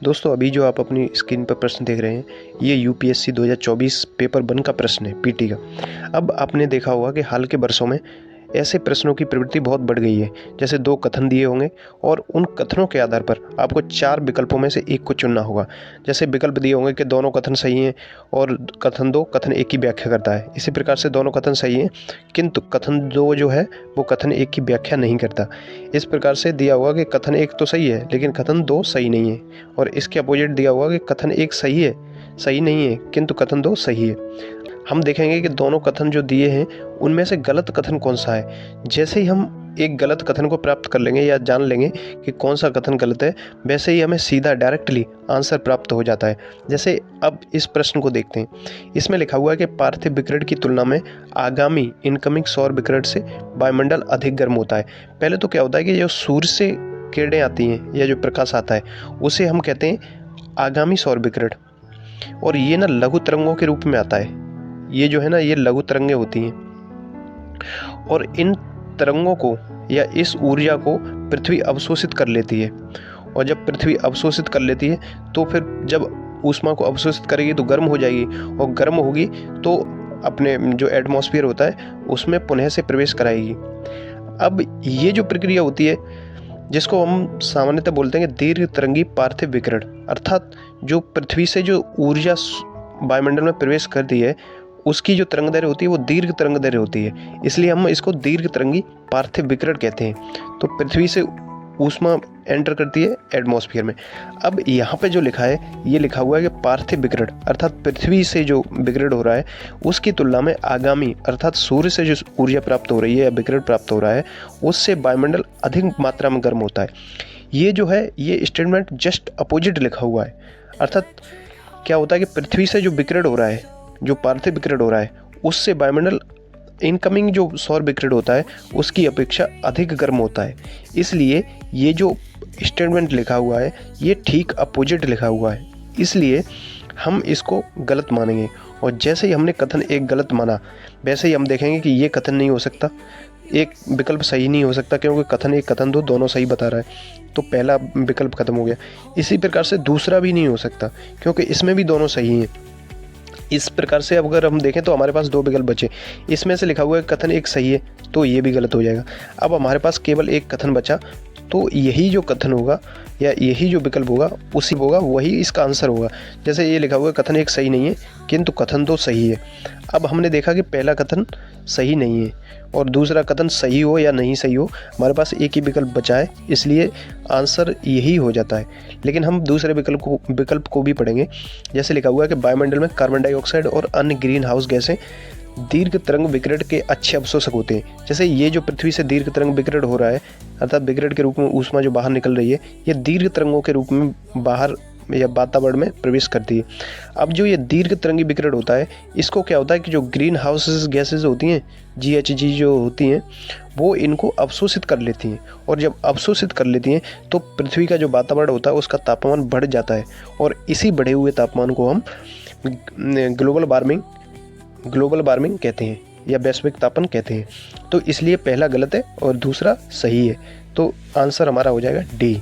दोस्तों अभी जो आप अपनी स्क्रीन पर प्रश्न देख रहे हैं ये यूपीएससी 2024 पेपर 1 का प्रश्न है पीटी का। अब आपने देखा होगा कि हाल के वर्षों में ऐसे प्रश्नों की प्रवृत्ति बहुत बढ़ गई है। जैसे 2 कथन दिए होंगे और उन कथनों के आधार पर आपको 4 विकल्पों में से एक को चुनना होगा। जैसे विकल्प दिए होंगे कि दोनों कथन सही हैं और कथन 2 कथन 1 की व्याख्या करता है। इसी प्रकार से दोनों कथन सही हैं किंतु कथन 2 जो है वो कथन 1 की व्याख्या नहीं करता। इस प्रकार से दिया हुआ कि कथन 1 तो सही है लेकिन कथन 2 सही नहीं है, और इसके अपोजिट दिया हुआ कि कथन 1 सही नहीं है किंतु कथन 2 सही है। हम देखेंगे कि दोनों कथन जो दिए हैं उनमें से गलत कथन कौन सा है। जैसे ही हम एक गलत कथन को प्राप्त कर लेंगे या जान लेंगे कि कौन सा कथन गलत है, वैसे ही हमें सीधा डायरेक्टली आंसर प्राप्त हो जाता है। जैसे अब इस प्रश्न को देखते हैं। इसमें लिखा हुआ है कि पार्थिव विकिरण की तुलना में आगामी इनकमिंग सौर विकिरण से वायुमंडल अधिक गर्म होता है। पहले तो क्या होता है कि जो सूर्य से किरणें आती हैं या जो प्रकाश आता है उसे हम कहते हैं आगामी सौर विकिरण, और ये ना लघु तरंगों के रूप में आता है। ये जो है ना ये लघु तरंगें होती हैं और इन तरंगों को या इस ऊर्जा को पृथ्वी अवशोषित कर लेती है, और जब पृथ्वी अवशोषित कर लेती है तो फिर जब ऊष्मा को अवशोषित करेगी तो गर्म हो जाएगी, और गर्म होगी तो अपने जो एटमॉस्फेयर होता है उसमें पुनः से प्रवेश कराएगी। अब ये जो प्रक्रिया होती है जिसको हम सामान्यतः बोलते हैं दीर्घ तरंगी पार्थिव विकिरण, अर्थात जो पृथ्वी से जो ऊर्जा वायुमंडल में प्रवेश करती है उसकी जो तरंग दैर्घ्य होती है वो दीर्घ तरंग दैर्घ्य होती है, इसलिए हम इसको दीर्घ तरंगी पार्थिव विकिरण कहते हैं। तो पृथ्वी से ऊष्मा एंटर करती है एटमॉस्फेयर में। अब यहाँ पे जो लिखा है ये लिखा हुआ है कि पार्थिव विकिरण अर्थात पृथ्वी से जो विकिरण हो रहा है उसकी तुलना में आगामी अर्थात सूर्य से जो ऊर्जा प्राप्त हो रही है या विकिरण प्राप्त हो रहा है उससे वायुमंडल अधिक मात्रा में गर्म होता है। ये जो है ये स्टेटमेंट जस्ट अपोजिट लिखा हुआ है। अर्थात क्या होता है कि पृथ्वी से जो विकिरण हो रहा है, जो पार्थिव विकिरण हो रहा है, उससे वायुमंडल इनकमिंग जो सौर विकिरण होता है उसकी अपेक्षा अधिक गर्म होता है। इसलिए ये जो स्टेटमेंट लिखा हुआ है ये ठीक अपोजिट लिखा हुआ है, इसलिए हम इसको गलत मानेंगे। और जैसे ही हमने कथन 1 गलत माना वैसे ही हम देखेंगे कि ये कथन नहीं हो सकता, एक विकल्प सही नहीं हो सकता क्योंकि कथन 1 कथन 2 दोनों सही बता रहा है, तो पहला विकल्प खत्म हो गया। इसी प्रकार से दूसरा भी नहीं हो सकता क्योंकि इसमें भी दोनों सही हैं। इस प्रकार से अब अगर हम देखें तो हमारे पास 2 विकल्प बचे, इसमें से लिखा हुआ है कथन 1 सही है तो ये भी गलत हो जाएगा। अब हमारे पास केवल एक कथन बचा, तो यही जो कथन होगा या यही जो विकल्प होगा उसी होगा वही इसका आंसर होगा। जैसे ये लिखा हुआ है कथन 1 सही नहीं है किंतु कथन 2 सही है। अब हमने देखा कि पहला कथन सही नहीं है और दूसरा कथन सही हो या नहीं सही हो हमारे पास एक ही विकल्प बचा है, इसलिए आंसर यही हो जाता है। लेकिन हम दूसरे विकल्प को भी पढ़ेंगे। जैसे लिखा हुआ है कि वायुमंडल में कार्बन डाइऑक्साइड और अन्य ग्रीन हाउस गैसें दीर्घ तरंग विकिरण के अच्छे अवशोषक होते हैं। जैसे ये जो पृथ्वी से दीर्घ तरंग विकिरण हो रहा है अर्थात विकिरण के रूप में ऊष्मा जो बाहर निकल रही है ये दीर्घ तरंगों के रूप में बाहर या वातावरण में प्रवेश करती है। अब जो ये दीर्घ तरंगी विकिरण होता है इसको क्या होता है कि जो ग्रीन हाउस गैसेज होती हैं GHG जो होती हैं वो इनको अवशोषित कर लेती हैं, और जब अवशोषित कर लेती हैं तो पृथ्वी का जो वातावरण होता है उसका तापमान बढ़ जाता है, और इसी बढ़े हुए तापमान को हम ग्लोबल वार्मिंग कहते हैं या वैश्विक तापन कहते हैं। तो इसलिए पहला गलत है और दूसरा सही है, तो आंसर हमारा हो जाएगा डी।